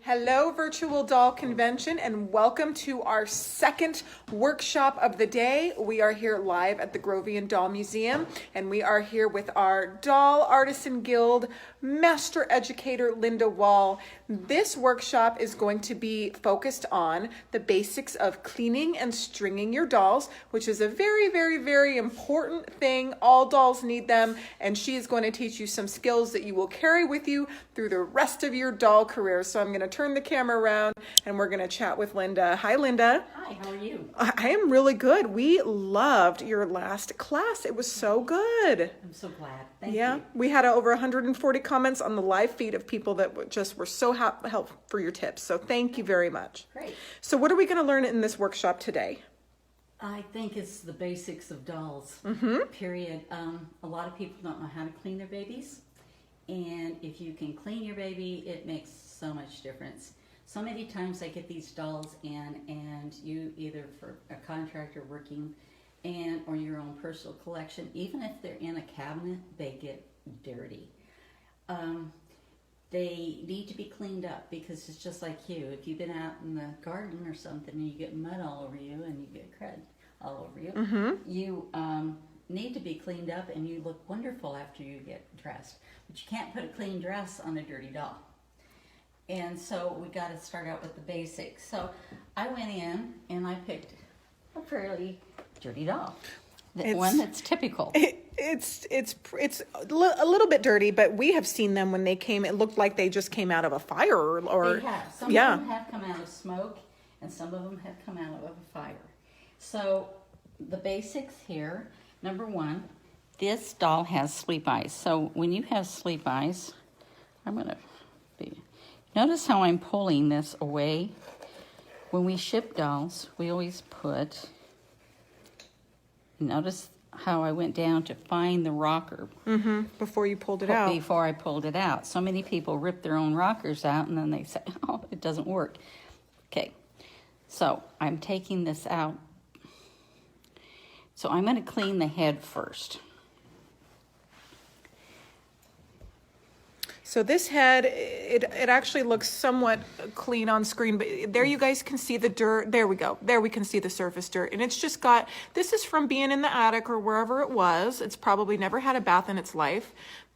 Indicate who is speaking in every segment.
Speaker 1: Hello, Virtual Doll Convention, and welcome to our second workshop of the day. We are here live at the Grovian Doll Museum, and we are here with our Doll Artisan Guild Master Educator, Linda Wall. This workshop is going to be focused on the basics of cleaning and stringing your dolls, which is a very, very, very important thing. All dolls need them, and she is going to teach you some skills that you will carry with you through the rest of your doll career. So I'm going to turn the camera around and we're going to chat with Linda. Hi, Linda.
Speaker 2: Hi, how are you?
Speaker 1: I am really good. We loved your last class. It was so good.
Speaker 2: I'm so glad. Thank you.
Speaker 1: We had over 140 comments on the live feed of people that just were so helpful for your tips. So thank you very much.
Speaker 2: Great.
Speaker 1: So what are we going to learn in this workshop today?
Speaker 2: I think it's the basics of dolls, period. A lot of people don't know how to clean their babies. And if you can clean your baby, it makes so much difference. So many times I get these dolls in, and you either for a contractor working or your own personal collection, even if they're in a cabinet, they get dirty. They need to be cleaned up because it's just like you. If you've been out in the garden or something and you get mud all over you and you get crud all over you, you need to be cleaned up and you look wonderful after you get dressed. But you can't put a clean dress on a dirty doll. And so we got to start out with the basics. So I went in and I picked a fairly dirty doll. One that's typical.
Speaker 1: It's a little bit dirty, but we have seen them when they came. It looked like they just came out of a fire or
Speaker 2: they have. Some of them have come out of smoke and some of them have come out of a fire. So the basics here, number one, this doll has sleep eyes. So when you have sleep eyes, notice how I'm pulling this away. When we ship dolls, we always notice how I went down to find the rocker.
Speaker 1: Before you pulled it out.
Speaker 2: Before I pulled it out. So many people rip their own rockers out and then they say, oh, it doesn't work. Okay, so I'm taking this out. So I'm going to clean the head first.
Speaker 1: So this head, it actually looks somewhat clean on screen, but there you guys can see the dirt. There we go. There we can see the surface dirt. And it's just got, this is from being in the attic or wherever it was. It's probably never had a bath in its life,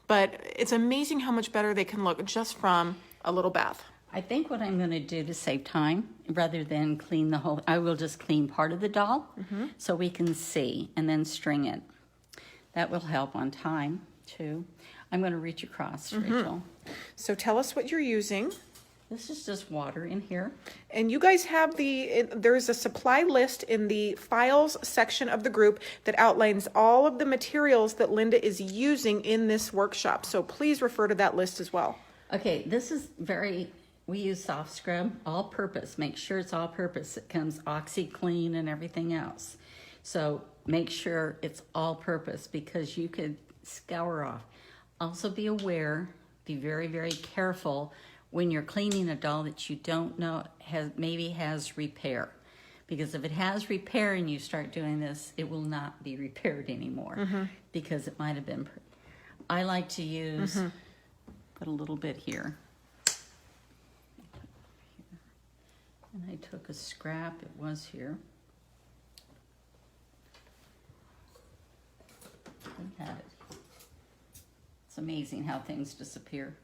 Speaker 1: but it's amazing how much better they can look just from a little bath.
Speaker 2: I think what I'm going to do to save time, rather than clean the whole, I will just clean part of the doll so we can see and then string it. That will help on time too. I'm going to reach across, Rachel.
Speaker 1: So tell us what you're using.
Speaker 2: This is just water in here.
Speaker 1: And you guys have there's a supply list in the files section of the group that outlines all of the materials that Linda is using in this workshop. So please refer to that list as well.
Speaker 2: Okay, this is we use soft scrub, all purpose. Make sure it's all purpose. It comes OxyClean and everything else. So make sure it's all purpose because you could scour off. Also be aware, be very, very careful when you're cleaning a doll that you don't know maybe has repair. Because if it has repair and you start doing this, it will not be repaired anymore because it might have been. I like to use, put a little bit here. And I took a scrap, it was here. We had it. It's amazing how things disappear.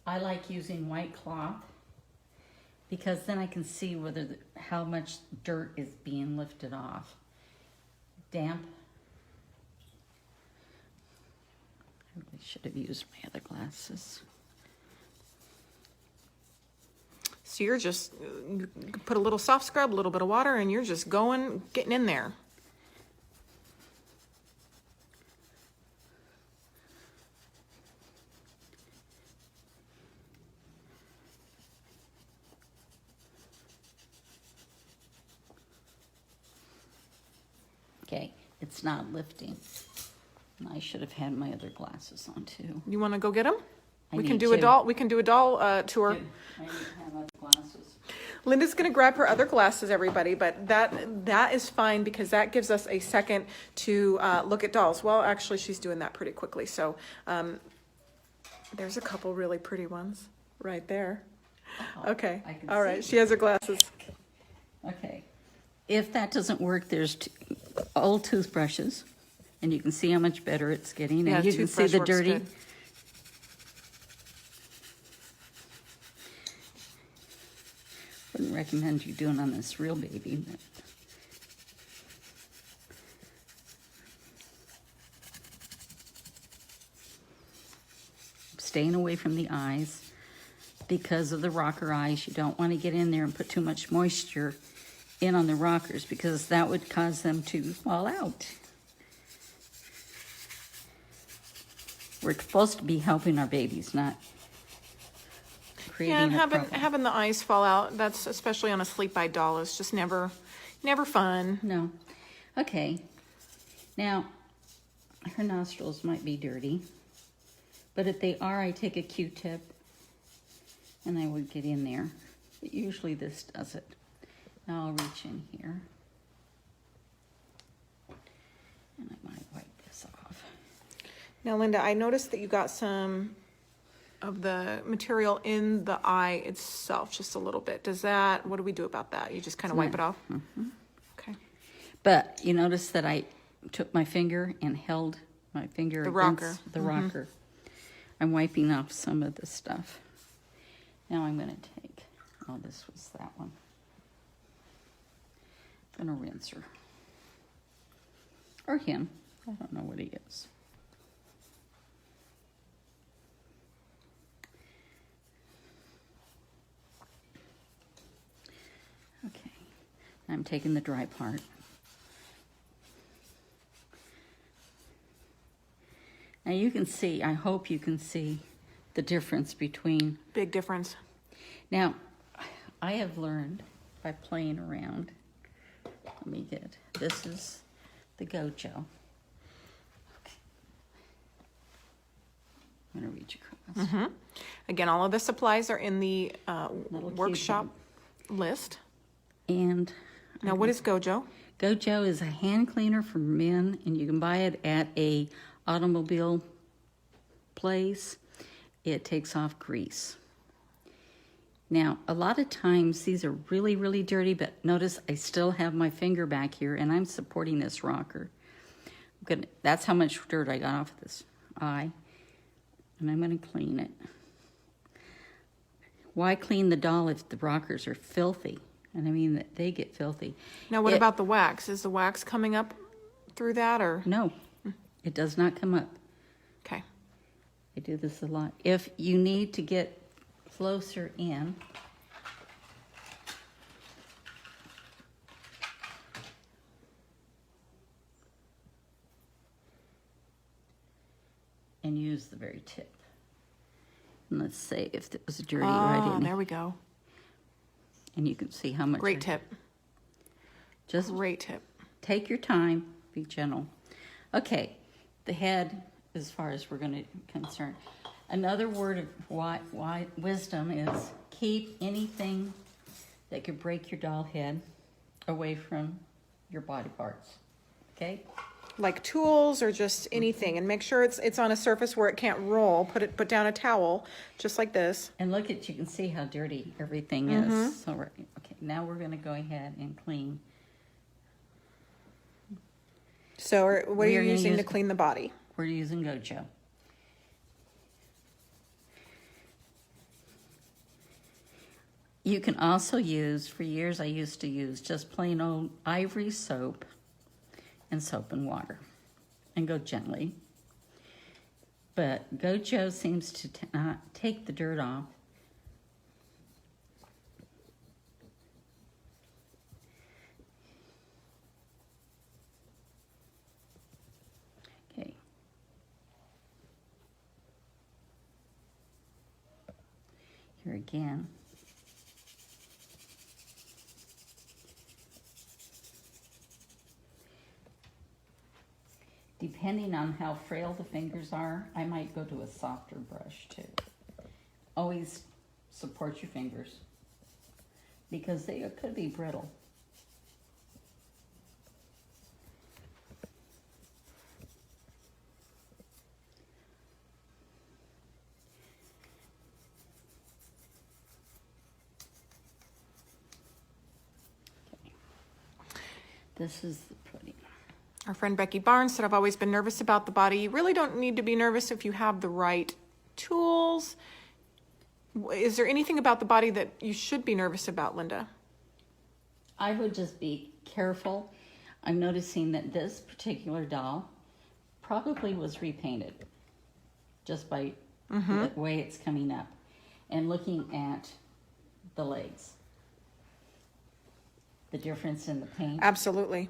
Speaker 2: I like using white cloth because then I can see how much dirt is being lifted off. Damp. I really should have used my other glasses.
Speaker 1: So you're just, put a little soft scrub, a little bit of water, and you're just getting in there.
Speaker 2: Okay, it's not lifting. I should have had my other glasses on too.
Speaker 1: You want to go get them? We can do
Speaker 2: to.
Speaker 1: a doll tour.
Speaker 2: I need to have other glasses.
Speaker 1: Linda's going to grab her other glasses, everybody, but that is fine because that gives us a second to look at dolls. Well, actually, she's doing that pretty quickly. So There's a couple really pretty ones right there.
Speaker 2: Oh,
Speaker 1: Okay.
Speaker 2: I can
Speaker 1: All right.
Speaker 2: see.
Speaker 1: She has her glasses.
Speaker 2: Okay. If that doesn't work, there's old toothbrushes, and you can see how much better it's getting.
Speaker 1: Yeah,
Speaker 2: And you can see
Speaker 1: toothbrush
Speaker 2: the
Speaker 1: works
Speaker 2: dirty.
Speaker 1: good.
Speaker 2: Wouldn't recommend you doing on this real baby. But staying away from the eyes because of the rocker eyes. You don't want to get in there and put too much moisture in on the rockers because that would cause them to fall out. We're supposed to be helping our babies, not creating
Speaker 1: Yeah, and
Speaker 2: a problem.
Speaker 1: having the eyes fall out, that's especially on a sleep-eyed doll, is just never fun.
Speaker 2: No. Okay. Now, her nostrils might be dirty, but if they are, I take a Q-tip and I would get in there. But usually this does it. Now I'll reach in here. And I might wipe this off.
Speaker 1: Now, Linda, I noticed that you got some of the material in the eye itself, just a little bit. What do we do about that? You just kind of wipe it off?
Speaker 2: Mm-hmm.
Speaker 1: Okay.
Speaker 2: But you notice that I took my finger and held my finger
Speaker 1: The
Speaker 2: against
Speaker 1: rocker.
Speaker 2: the rocker. I'm wiping off some of the stuff. Now I'm going to take, oh, this was that one. I'm going to rinse her. Or him. I don't know what he is. Okay. I'm taking the dry part. Now you can see, I hope you can see the difference between.
Speaker 1: Big difference.
Speaker 2: Now, I have learned by playing around. Let me get, this is the Gojo. Okay. I'm going to reach across.
Speaker 1: Again, all of the supplies are in the
Speaker 2: Little
Speaker 1: workshop list.
Speaker 2: And
Speaker 1: Now, what is Gojo?
Speaker 2: Gojo is a hand cleaner for men, and you can buy it at a automobile place. It takes off grease. Now, a lot of times these are really, really dirty, but notice I still have my finger back here, and I'm supporting this rocker. That's how much dirt I got off of this eye, and I'm going to clean it. Why clean the doll if the rockers are filthy? And I mean, they get filthy.
Speaker 1: Now, what about the wax? Is the wax coming up through that, or?
Speaker 2: No, it does not come up.
Speaker 1: Okay.
Speaker 2: I do this a lot. If you need to get closer in, and use the very tip. And let's say if it was dirty right in
Speaker 1: there we go.
Speaker 2: and you can see how much.
Speaker 1: Great tip.
Speaker 2: Just
Speaker 1: Great tip.
Speaker 2: take your time, be gentle. Okay, the head, as far as we're going to concern. Another word of why wisdom is keep anything that could break your doll head away from your body parts. Okay?
Speaker 1: Like tools or just anything, and make sure it's on a surface where it can't roll. Put down a towel, just like this.
Speaker 2: And look you can see how dirty everything is. So okay, now we're going to go ahead and clean.
Speaker 1: So, what are
Speaker 2: We
Speaker 1: you
Speaker 2: are gonna
Speaker 1: using to
Speaker 2: use-
Speaker 1: clean the body?
Speaker 2: We're using Gojo. You can also use, for years I used to use just plain old ivory soap and soap and water and go gently. But Gojo seems to not take the dirt off. Okay. Here again. Depending on how frail the fingers are, I might go to a softer brush too. Always support your fingers because they could be brittle. This is the pretty.
Speaker 1: Our friend Becky Barnes said, I've always been nervous about the body. You really don't need to be nervous if you have the right tools. Is there anything about the body that you should be nervous about, Linda?
Speaker 2: I would just be careful. I'm noticing that this particular doll probably was repainted just by the way it's coming up, and looking at the legs, the difference in the paint.
Speaker 1: Absolutely.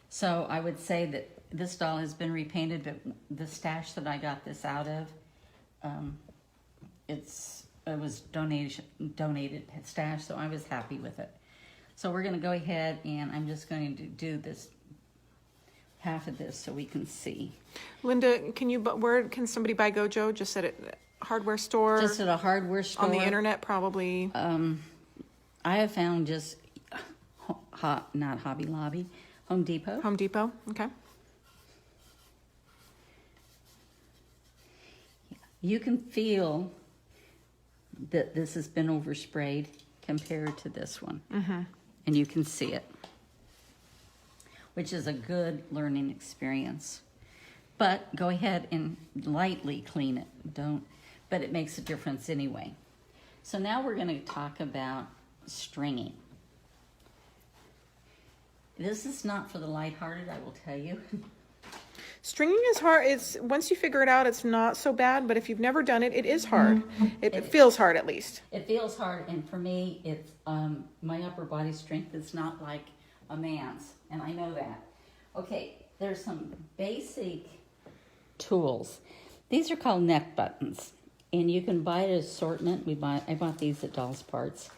Speaker 2: So I would say that this doll has been repainted, but the stash that I got this out of, it was donated stash, so I was happy with it. So we're going to go ahead, and I'm just going to do this half of this so we can see.
Speaker 1: Linda, where can somebody buy Gojo? Just at a hardware store?
Speaker 2: Just at a hardware store.
Speaker 1: On the internet, probably.
Speaker 2: I have found just not Hobby Lobby, Home Depot.
Speaker 1: Home Depot, okay.
Speaker 2: You can feel that this has been oversprayed compared to this one. And you can see it, which is a good learning experience. But go ahead and lightly clean it. But it makes a difference anyway. So now we're going to talk about stringing. This is not for the lighthearted, I will tell you.
Speaker 1: Stringing is hard. Once you figure it out, it's not so bad. But if you've never done it, it is hard. It feels hard, at least.
Speaker 2: It feels hard, and for me, it's my upper body strength is not like a man's, and I know that. Okay, there's some basic tools. These are called neck buttons, and you can buy an assortment. I bought these at Doll's Parts,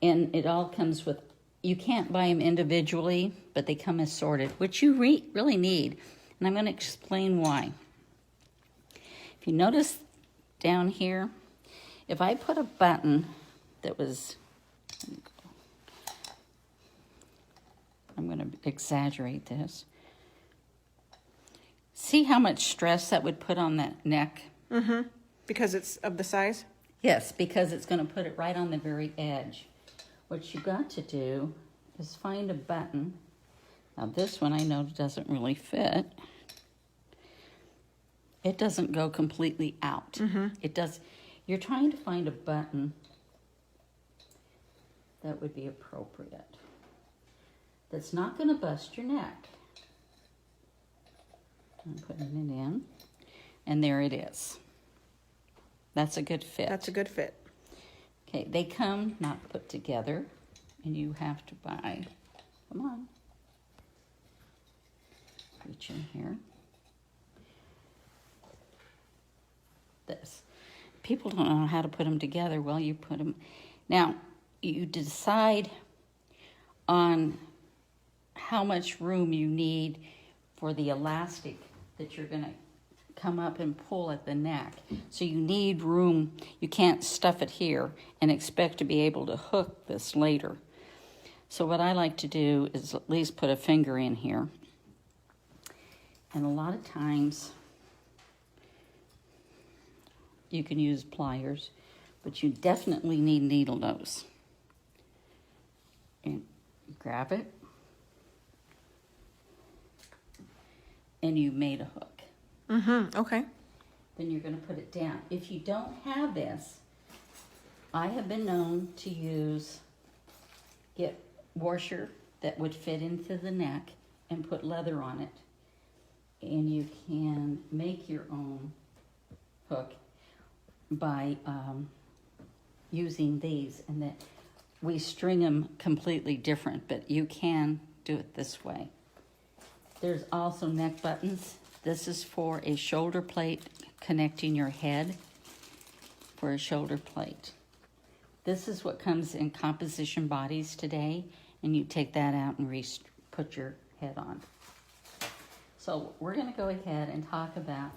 Speaker 2: and it all comes with. You can't buy them individually, but they come assorted, which you really need. And I'm going to explain why. If you notice down here, if I put a button that was, I'm going to exaggerate this. See how much stress that would put on that neck?
Speaker 1: Because it's of the size?
Speaker 2: Yes, because it's going to put it right on the very edge. What you got to do is find a button. Now this one I know doesn't really fit. It doesn't go completely out. It does. You're trying to find a button that would be appropriate. That's not going to bust your neck. I'm putting it in, and there it is. That's a good fit.
Speaker 1: That's a good fit.
Speaker 2: Okay, they come not put together, and you have to buy, come on, reach in here. This. People don't know how to put them together. Well, you put them. Now, you decide on how much room you need for the elastic that you're going to come up and pull at the neck. So you need room. You can't stuff it here and expect to be able to hook this later. So what I like to do is at least put a finger in here. And a lot of times you can use pliers, but you definitely need needle nose. And grab it. And you made a hook.
Speaker 1: Okay.
Speaker 2: Then you're going to put it down. If you don't have this, I have been known to get washer that would fit into the neck and put leather on it. And you can make your own hook by using these, and that we string them completely different, but you can do it this way. There's also neck buttons. This is for a shoulder plate connecting your head for a shoulder plate. This is what comes in composition bodies today, and you take that out and put your head on. So we're going to go ahead and talk about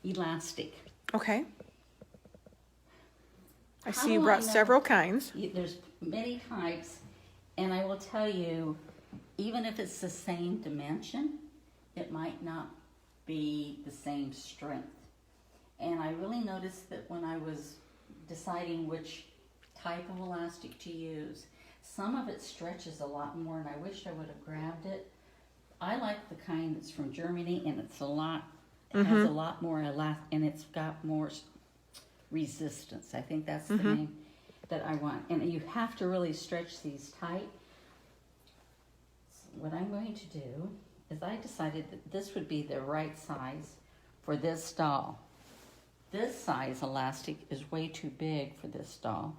Speaker 2: elastic.
Speaker 1: Okay. I see you brought several kinds.
Speaker 2: There's many types, and I will tell you, even if it's the same dimension, it might not be the same strength. And I really noticed that when I was deciding which type of elastic to use, some of it stretches a lot more, and I wish I would have grabbed it, I like the kind that's from Germany, and it's it has a lot more and it's got more resistance. I think that's the name that I want. And you have to really stretch these tight. So what I'm going to do is I decided that this would be the right size for this doll. This size elastic is way too big for this doll.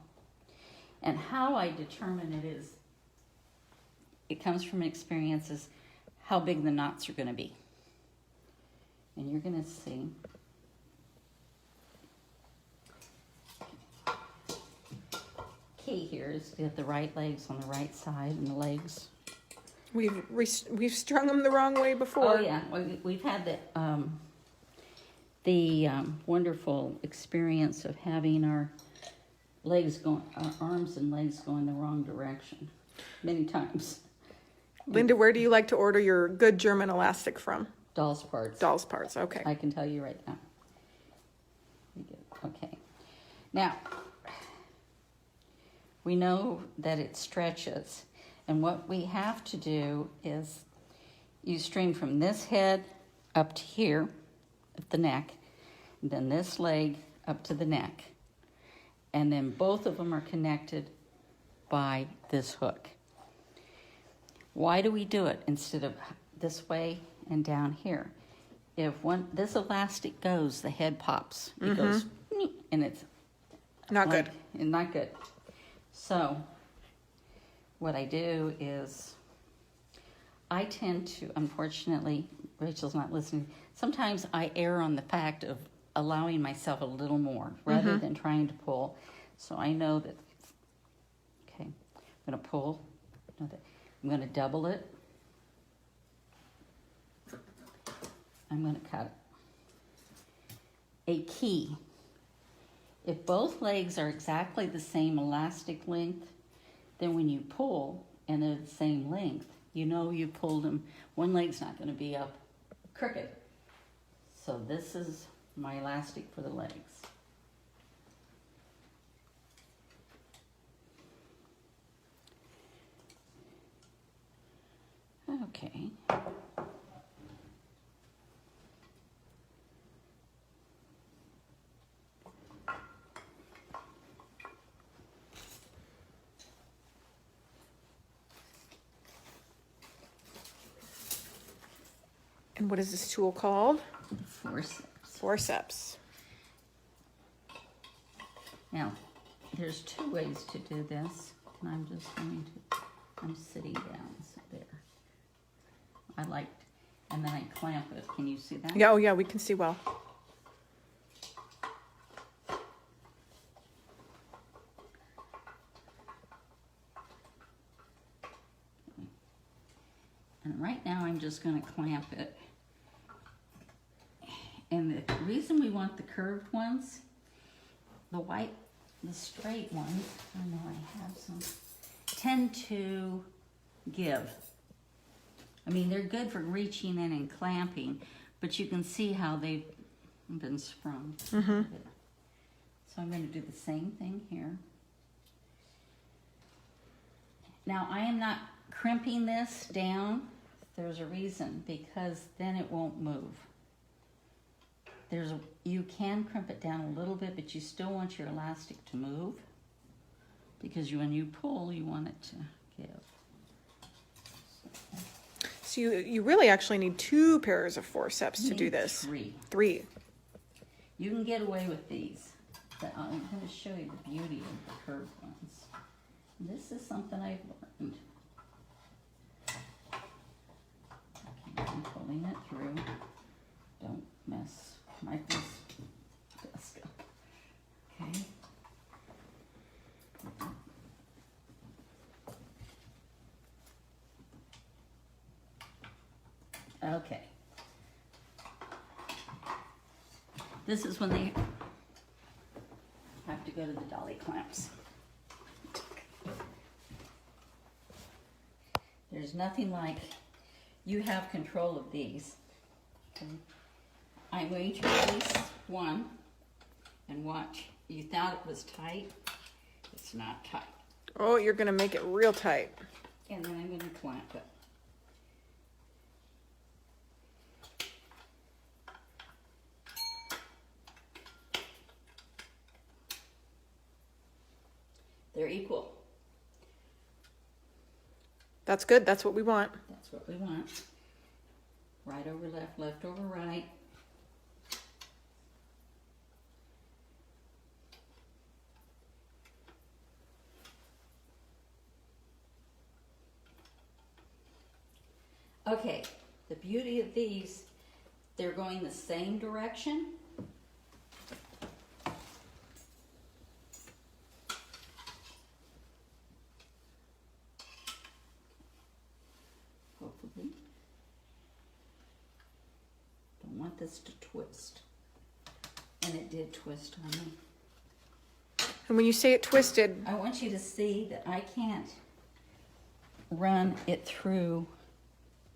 Speaker 2: And how I determine it is, it comes from experiences, how big the knots are going to be. And you're going to see. Key here is to get the right legs on the right side and the legs.
Speaker 1: We've strung them the wrong way before.
Speaker 2: Oh yeah, we've had the wonderful experience of having our arms and legs going the wrong direction many times.
Speaker 1: Linda, where do you like to order your good German elastic from?
Speaker 2: Doll's Parts.
Speaker 1: Doll's Parts, okay.
Speaker 2: I can tell you right now. Okay. Now, we know that it stretches. And what we have to do is you string from this head up to here at the neck, and then this leg up to the neck. And then both of them are connected by this hook. Why do we do it instead of this way and down here? If this elastic goes, the head pops. It goes, and it's
Speaker 1: not good.
Speaker 2: And not good. So what I do is I tend to, unfortunately, Rachel's not listening, sometimes I err on the fact of allowing myself a little more rather than trying to pull. So I know that, okay, I'm going to pull. I'm going to double it. I'm going to cut it. A key. If both legs are exactly the same elastic length, then when you pull and they're the same length, you know you pulled them. One leg's not going to be up crooked. So this is my elastic for the legs. Okay.
Speaker 1: And what is this tool called?
Speaker 2: Forceps.
Speaker 1: Forceps.
Speaker 2: Now, there's two ways to do this, and I'm sitting down, so there. And then I clamp it. Can you see that?
Speaker 1: Yeah, oh yeah, we can see well.
Speaker 2: And right now I'm just going to clamp it. And the reason we want the curved ones, the straight ones, I know I have some, tend to give. I mean, they're good for reaching in and clamping, but you can see how they've been sprung. So I'm going to do the same thing here. Now, I am not crimping this down. There's a reason, because then it won't move. You can crimp it down a little bit, but you still want your elastic to move, because when you pull, you want it to give.
Speaker 1: So you really actually need 2 pairs of forceps to do this. 3.
Speaker 2: You can get away with these, but I'm going to show you the beauty of the curved ones. This is something I've learned. Okay, I'm pulling it through. Don't mess my desk up. Okay. Okay. This is when they have to go to the dolly clamps. There's nothing like you have control of these. Okay. I'm going to release one and watch. You thought it was tight. It's not tight.
Speaker 1: Oh, you're going to make it real tight.
Speaker 2: And then I'm going to clamp it. they're equal.
Speaker 1: That's good. That's what we want.
Speaker 2: That's what we want. Right over left, left over right. Okay, the beauty of these, they're going the same direction. Hopefully. Don't want this to twist. And it did twist on me.
Speaker 1: And when you say it twisted,
Speaker 2: I want you to see that I can't run it through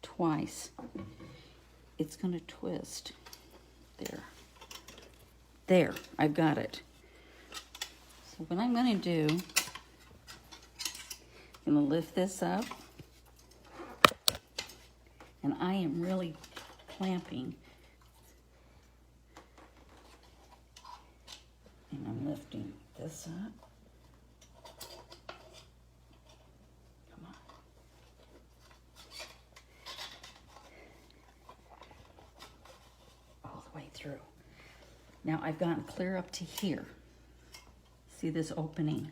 Speaker 2: twice. It's going to twist. There. There, I've got it. So what I'm going to do, I'm going to lift this up. And I am really clamping. And I'm lifting this up. Come on. All the way through. Now I've gotten clear up to here. See this opening?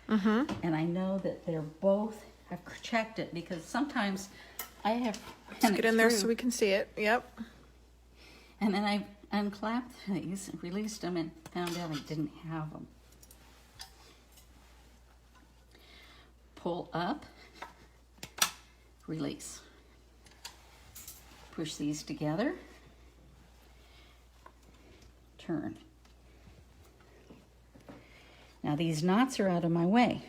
Speaker 1: mm-hmm.
Speaker 2: And I know that they're both, I've checked it because sometimes I have
Speaker 1: Let's get in there so we can see it. Yep.
Speaker 2: And then I unclapped these, released them, and found out I didn't have them. Pull up, release. Push these together, turn. Now these knots are out of my way.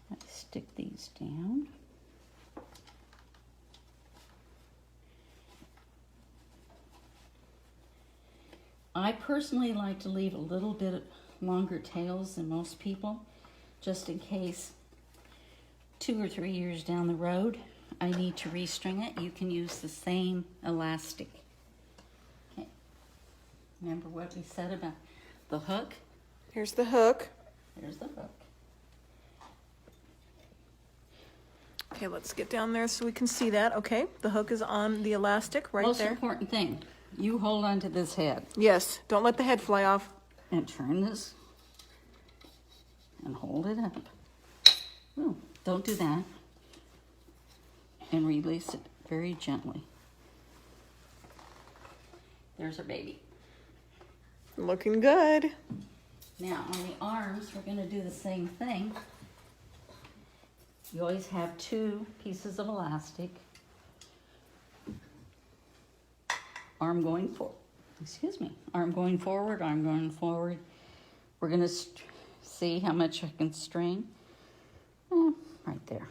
Speaker 2: Let's stick these down. I personally like to leave a little bit longer tails than most people, just in case 2 or 3 years down the road I need to restring it. You can use the same elastic. Okay. Remember what we said about the hook?
Speaker 1: Here's the hook.
Speaker 2: There's the hook.
Speaker 1: Okay, let's get down there so we can see that. Okay, the hook is on the elastic right
Speaker 2: Most
Speaker 1: there.
Speaker 2: important thing, you hold on to this head
Speaker 1: Yes, don't let the head fly off.
Speaker 2: and turn this and hold it up. Oh, don't do that. And release it very gently. There's our baby.
Speaker 1: Looking good.
Speaker 2: Now on the arms, we're going to do the same thing. You always have 2 pieces of elastic. Arm going forward. Excuse me. Arm going forward, arm going forward. We're going to see how much I can string. Right there.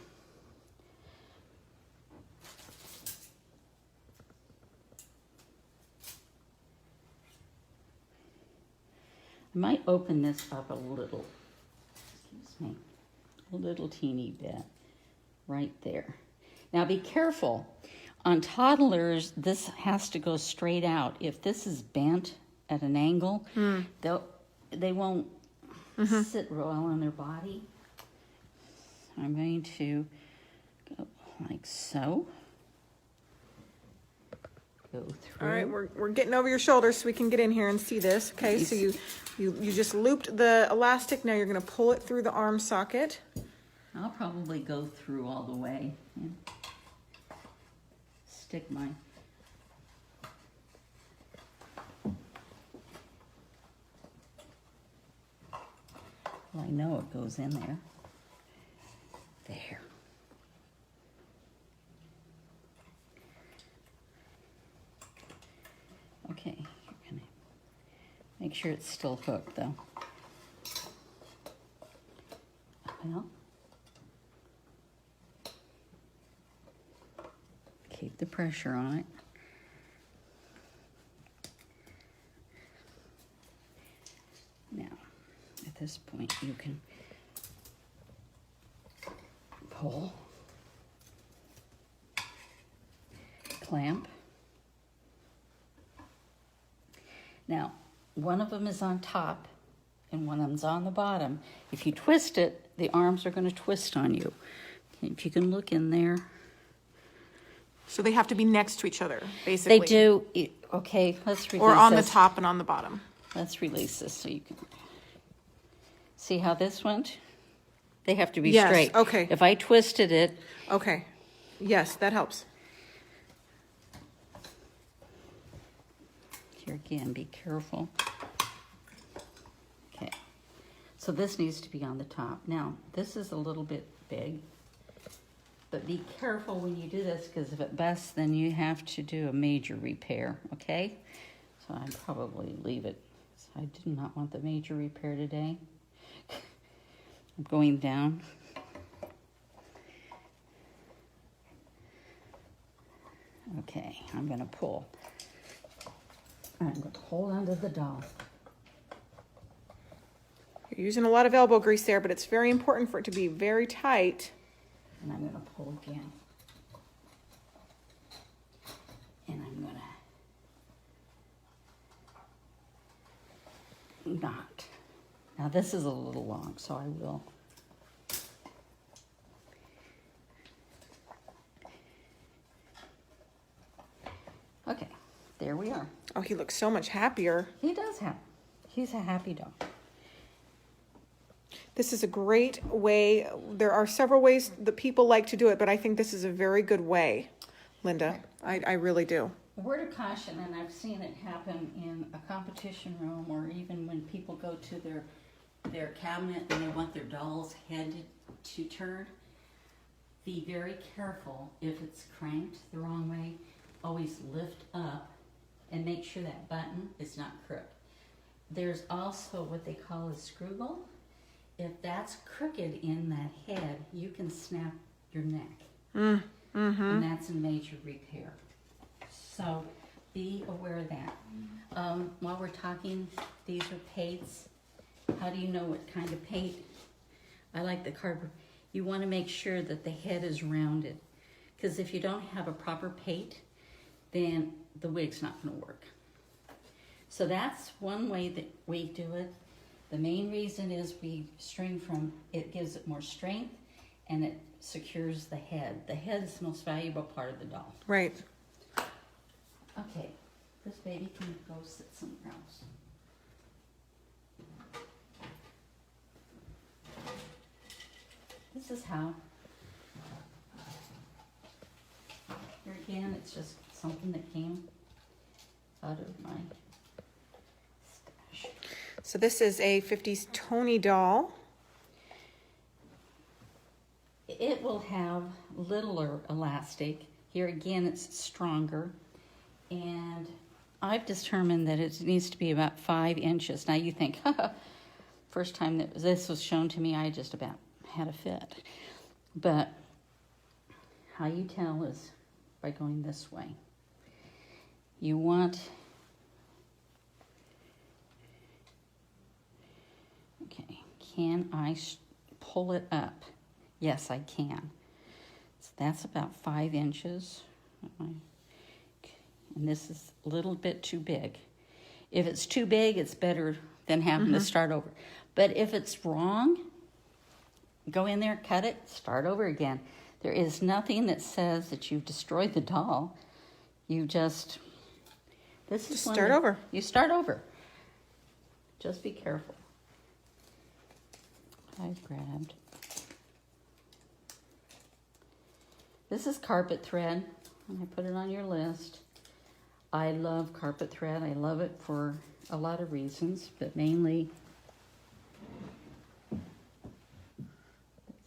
Speaker 2: I might open this up a little. Excuse me. A little teeny bit. Right there. Now be careful. On toddlers, this has to go straight out. If this is bent at an angle, they won't sit well on their body. I'm going to go like so. Go through.
Speaker 1: All right, we're getting over your shoulders so we can get in here and see this. Okay, so you just looped the elastic. Now you're going to pull it through the arm socket.
Speaker 2: I'll probably go through all the way and stick my well, I know it goes in there. There. Okay, you're gonna make sure it's still hooked though. Well, keep the pressure on it. Now, at this point, you can pull, clamp. Now, one of them is on top and one of them's on the bottom. If you twist it, the arms are going to twist on you. If you can look in there.
Speaker 1: So they have to be next to each other, basically.
Speaker 2: They do. Okay, let's release
Speaker 1: Or on
Speaker 2: this.
Speaker 1: the top and on the bottom.
Speaker 2: Let's release this so you can see how this went. They have to be
Speaker 1: Yes,
Speaker 2: straight.
Speaker 1: okay.
Speaker 2: If I twisted it,
Speaker 1: Okay. Yes, that helps.
Speaker 2: here again, be careful. Okay, so this needs to be on the top. Now, this is a little bit big, but be careful when you do this, because if it busts, then you have to do a major repair, okay? So I'd probably leave it. I do not want the major repair today. I'm going down. Okay, I'm gonna pull. I'm going to hold onto the doll.
Speaker 1: You're using a lot of elbow grease there, but it's very important for it to be very tight.
Speaker 2: And I'm going to pull again. And I'm going to knot. Now this is a little long, so I will. Okay, there we are.
Speaker 1: Oh, he looks so much happier.
Speaker 2: He does have. He's a happy dog.
Speaker 1: This is a great way. There are several ways that people like to do it, but I think this is a very good way, Linda. I really do.
Speaker 2: A word of caution, and I've seen it happen in a competition room, or even when people go to their cabinet and they want their doll's head to turn. Be very careful if it's cranked the wrong way. Always lift up and make sure that button is not crooked. There's also what they call a screwgle. If that's crooked in that head, you can snap your neck. And that's a major repair. So be aware of that. While we're talking, these are paints. How do you know what kind of paint? I like the cardboard. You want to make sure that the head is rounded, because if you don't have a proper paint, then the wig's not going to work. So that's one way that we do it. The main reason is we string from, it gives it more strength and it secures the head. The head is the most valuable part of the doll.
Speaker 1: Right.
Speaker 2: Okay, this baby can go sit somewhere else. This is how. Here again, it's just something that came out of my stash.
Speaker 1: So this is a 50s Tony doll.
Speaker 2: It will have littler elastic. Here again, it's stronger. And I've determined that it needs to be about 5 inches. Now you think, first time that this was shown to me, I just about had a fit. But how you tell is by going this way. You want, okay, can I pull it up? Yes, I can. So that's about 5 inches. And this is a little bit too big. If it's too big, it's better than having to start over. But if it's wrong, go in there, cut it, start over again. There is nothing that says that you've destroyed the doll. You just, this is
Speaker 1: Start over.
Speaker 2: You start over. Just be careful. I grabbed. This is carpet thread. And I put it on your list. I love carpet thread. I love it for a lot of reasons, but mainly,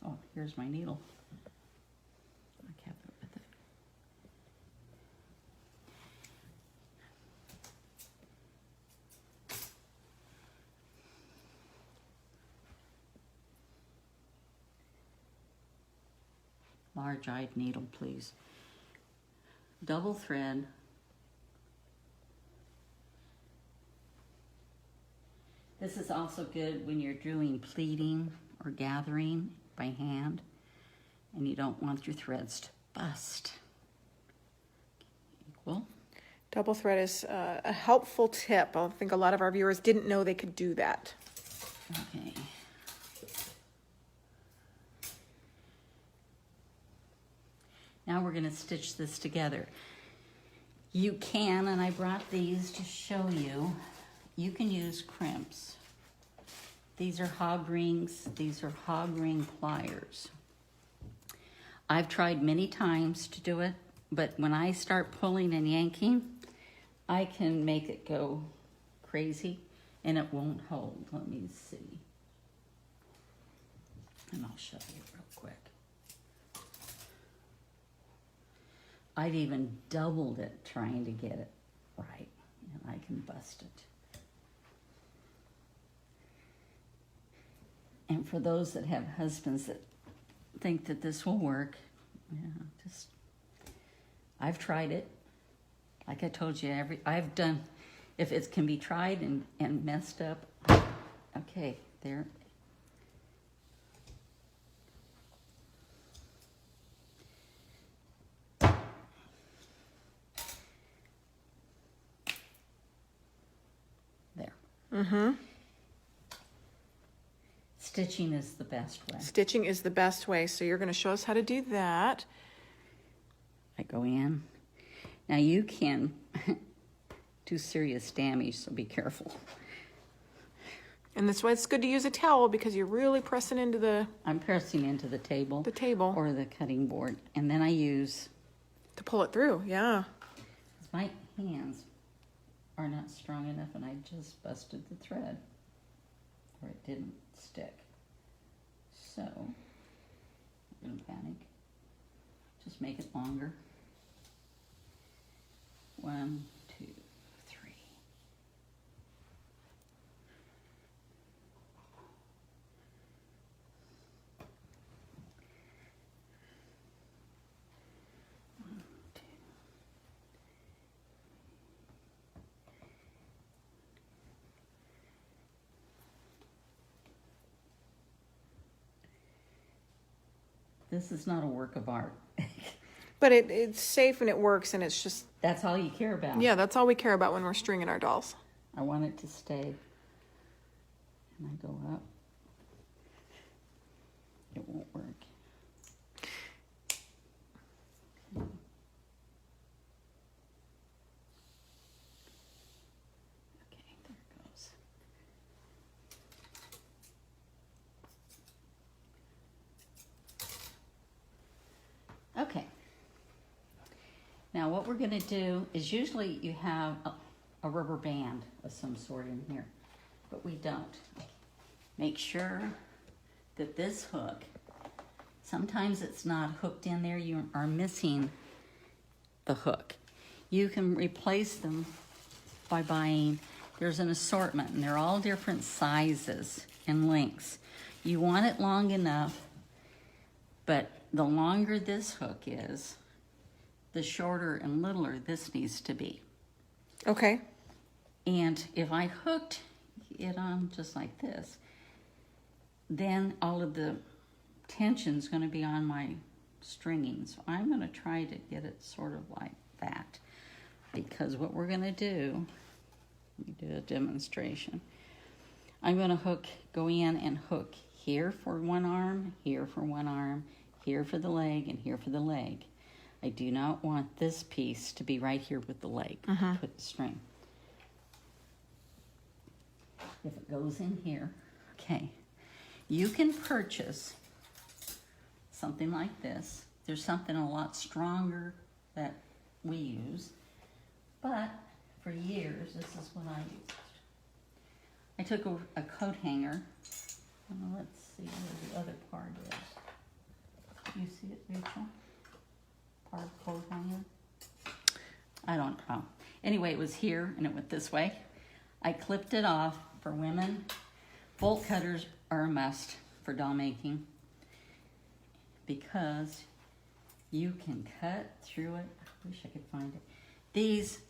Speaker 2: oh, here's my needle. I kept it with it. Large-eyed needle, please. Double thread. This is also good when you're doing pleating or gathering by hand and you don't want your threads to bust. Equal.
Speaker 1: Double thread is a helpful tip. I think a lot of our viewers didn't know they could do that.
Speaker 2: Okay. Now we're going to stitch this together. You can, and I brought these to show you, you can use crimps. These are hog rings. These are hog ring pliers. I've tried many times to do it, but when I start pulling and yanking, I can make it go crazy and it won't hold. Let me see. And I'll show you real quick. I've even doubled it trying to get it right, and I can bust it. And for those that have husbands that think that this will work, I've tried it. Like I told you, I've done, if it can be tried and messed up, okay, there.
Speaker 1: Mm-hmm.
Speaker 2: Stitching is the best way.
Speaker 1: Stitching is the best way. So you're going to show us how to do that.
Speaker 2: I go in. Now you can do serious damage, so be careful.
Speaker 1: And that's why it's good to use a towel, because you're really pressing into the...
Speaker 2: I'm pressing into the table.
Speaker 1: The table.
Speaker 2: Or the cutting board. And then I use...
Speaker 1: To pull it through, yeah.
Speaker 2: My hands are not strong enough, and I just busted the thread, or it didn't stick. So, don't panic. Just make it longer. 1, 2, 3. This is not a work of art.
Speaker 1: But it's safe and it works, and it's just...
Speaker 2: That's all you care about.
Speaker 1: Yeah, that's all we care about when we're stringing our dolls.
Speaker 2: I want it to stay. And I go up. It won't work. Okay, there it goes. Okay. Now what we're going to do is, usually you have a rubber band of some sort in here, but we don't. Make sure that this hook, sometimes it's not hooked in there, you are missing the hook. You can replace them by buying, there's an assortment, and they're all different sizes and lengths. You want it long enough, but the longer this hook is, the shorter and littler this needs to be.
Speaker 1: Okay.
Speaker 2: And if I hooked it on just like this, then all of the tension's going to be on my stringing. So I'm going to try to get it sort of like that. Because what we're going to do, let me do a demonstration. I'm going to go in and hook here for one arm, here for one arm, here for the leg, and here for the leg. I do not want this piece to be right here with the leg. Put the string. If it goes in here, okay. You can purchase something like this. There's something a lot stronger that we use, but for years, this is what I used. I took a coat hanger. Let's see where the other part is. You see it, Rachel? Part of coat hanger? I don't know. Anyway, it was here and it went this way. I clipped it off. For women, bolt cutters are a must for doll making, because you can cut through it. I wish I could find it. These,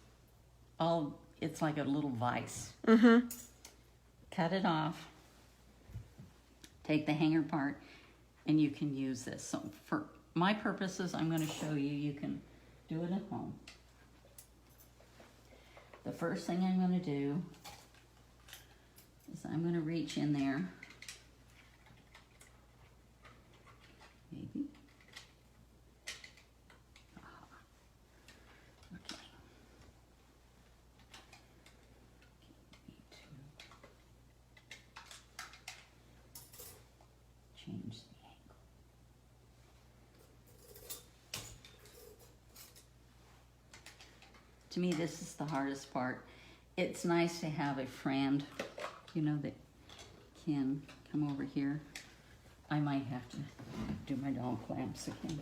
Speaker 2: it's like a little vise. Cut it off, take the hanger part, and you can use this. So for my purposes, I'm going to show you, you can do it at home. The first thing I'm going to do is So I'm going to reach in there. Maybe. Okay. Change the angle. To me, this is the hardest part. It's nice to have a friend, you know, that can come over here. I might have to do my doll clamps again.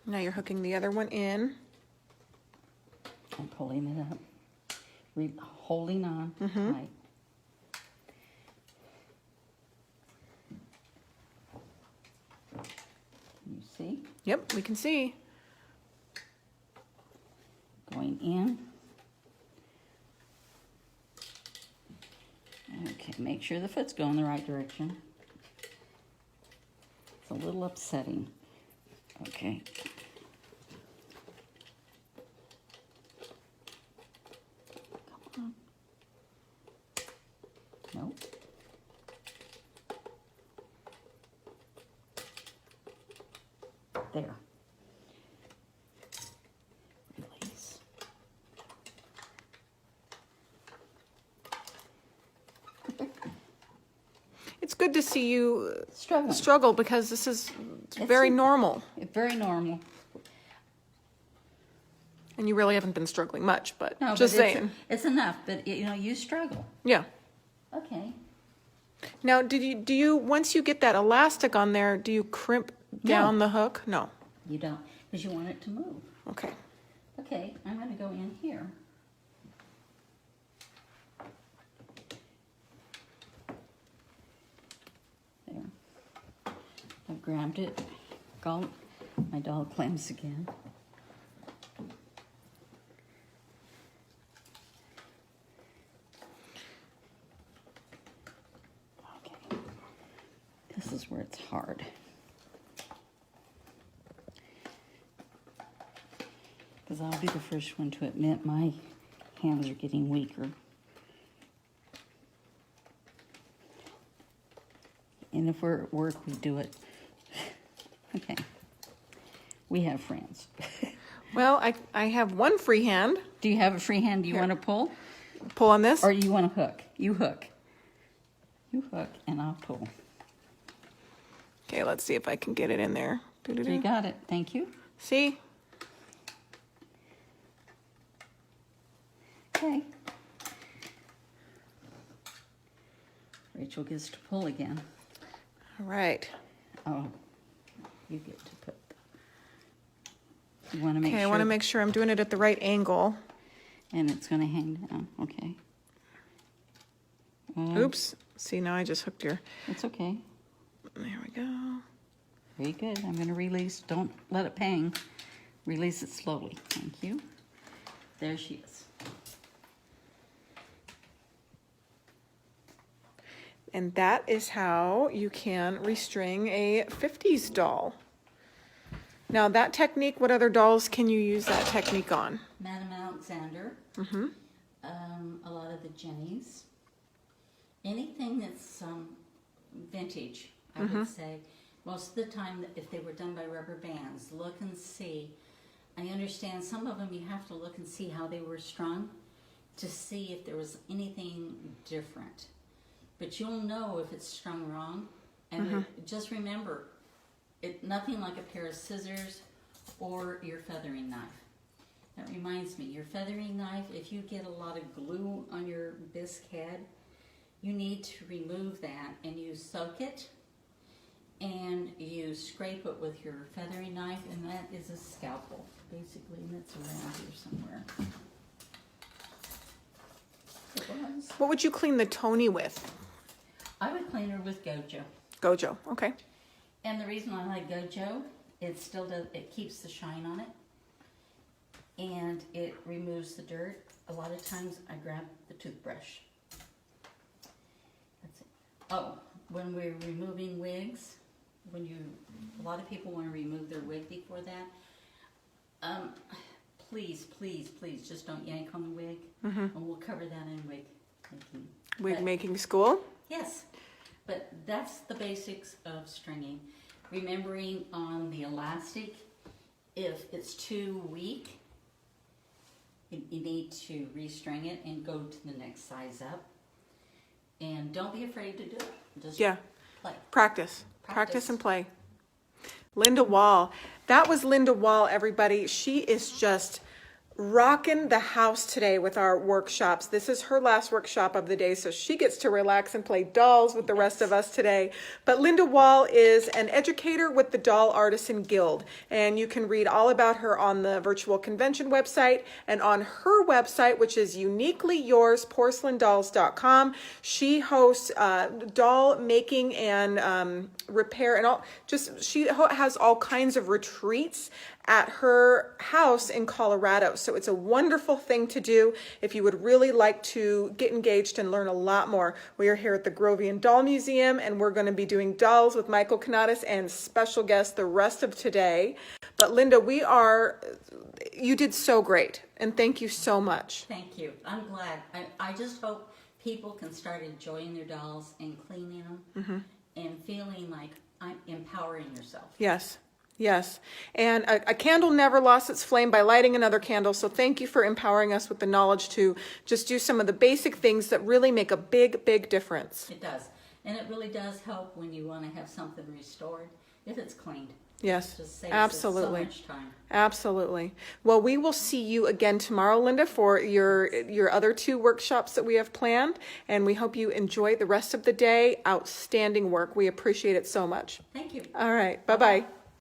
Speaker 1: Now you're hooking the other one in.
Speaker 2: I'm pulling it up, holding on tight. Can you see?
Speaker 1: Yep, we can see.
Speaker 2: Going in. Okay, make sure the foot's going the right direction. It's a little upsetting. Okay. Come on. Nope. There. Release.
Speaker 1: It's good to see you
Speaker 2: Struggling.
Speaker 1: struggle because this is very normal.
Speaker 2: Very normal.
Speaker 1: And you really haven't been struggling much, but
Speaker 2: No,
Speaker 1: just
Speaker 2: but
Speaker 1: saying.
Speaker 2: it's enough. But you know, you struggle.
Speaker 1: Yeah.
Speaker 2: Okay.
Speaker 1: Now, do you once you get that elastic on there, do you crimp down the hook? No.
Speaker 2: You don't, because you want it to move.
Speaker 1: Okay.
Speaker 2: Okay, I'm going to go in here. There. I've grabbed it. Got my doll clamps again. Okay. This is where it's hard. Because I'll be the first one to admit my hands are getting weaker. And if we're at work, we do it. Okay. We have friends.
Speaker 1: Well, I have one free hand.
Speaker 2: Do you have a free hand you want to pull?
Speaker 1: Pull on this.
Speaker 2: Or you want to hook? You hook. You hook, and I'll pull.
Speaker 1: Okay, let's see if I can get it in there.
Speaker 2: You got it. Thank you.
Speaker 1: See?
Speaker 2: Okay. Rachel gets to pull again.
Speaker 1: All right.
Speaker 2: Oh, you get to put. You want to make
Speaker 1: Okay,
Speaker 2: sure.
Speaker 1: I want to make sure I'm doing it at the right angle.
Speaker 2: And it's going to hang down. Okay.
Speaker 1: Oops. See, now I just hooked your...
Speaker 2: It's okay.
Speaker 1: There we go.
Speaker 2: Very good. I'm going to release. Don't let it hang. Release it slowly. Thank you. There she is.
Speaker 1: And that is how you can restring a 50s doll. Now that technique, what other dolls can you use that technique on?
Speaker 2: Madam Alexander. A lot of the Jennies. Anything that's vintage, I would say. Most of the time, if they were done by rubber bands, look and see. I understand some of them you have to look and see how they were strung to see if there was anything different. But you'll know if it's strung wrong. And just remember, nothing like a pair of scissors or your feathering knife. That reminds me, your feathering knife, if you get a lot of glue on your bisque head, you need to remove that and you soak it and you scrape it with your feathering knife, and that is a scalpel, basically, and it's around here somewhere. It was.
Speaker 1: What would you clean the Tony with?
Speaker 2: I would clean her with Gojo.
Speaker 1: Gojo, okay.
Speaker 2: And the reason I like Gojo, it still does, it keeps the shine on it. And it removes the dirt. A lot of times I grab the toothbrush. That's it. Oh, when we're removing wigs, a lot of people want to remove their wig before that. please, please, please, just don't yank on the wig. And we'll cover that in wig making.
Speaker 1: Wig
Speaker 2: But-
Speaker 1: making school.
Speaker 2: Yes, but that's the basics of stringing. Remembering on the elastic, if it's too weak, you need to restring it and go to the next size up. And don't be afraid to do it. Just
Speaker 1: Yeah.
Speaker 2: play.
Speaker 1: Practice and play. Linda Wall. That was Linda Wall, everybody. She is just rocking the house today with our workshops. This is her last workshop of the day, so she gets to relax and play dolls with the rest of us today. But Linda Wall is an educator with the Doll Artisan Guild, and you can read all about her on the virtual convention website and on her website, which is uniquelyyoursporcelandolls.com. She hosts doll making and repair and all. She has all kinds of retreats at her house in Colorado. So it's a wonderful thing to do if you would really like to get engaged and learn a lot more. We are here at the Grovian Doll Museum, and we're going to be doing dolls with Michael Kanatis and special guests the rest of today. But Linda, you did so great, and thank you so much.
Speaker 2: Thank you. I'm glad. I just hope people can start enjoying their dolls and cleaning them and feeling like I'm empowering yourself.
Speaker 1: Yes. Yes. And a candle never lost its flame by lighting another candle. So thank you for empowering us with the knowledge to just do some of the basic things that really make a big, big difference.
Speaker 2: It does. And it really does help when you want to have something restored if it's cleaned.
Speaker 1: Yes,
Speaker 2: Just saves
Speaker 1: absolutely.
Speaker 2: us so much time.
Speaker 1: Absolutely. Well, we will see you again tomorrow, Linda, for your other 2 workshops that we have planned. And we hope you enjoy the rest of the day. Outstanding work. We appreciate it so much.
Speaker 2: Thank you.
Speaker 1: All right. Bye-bye.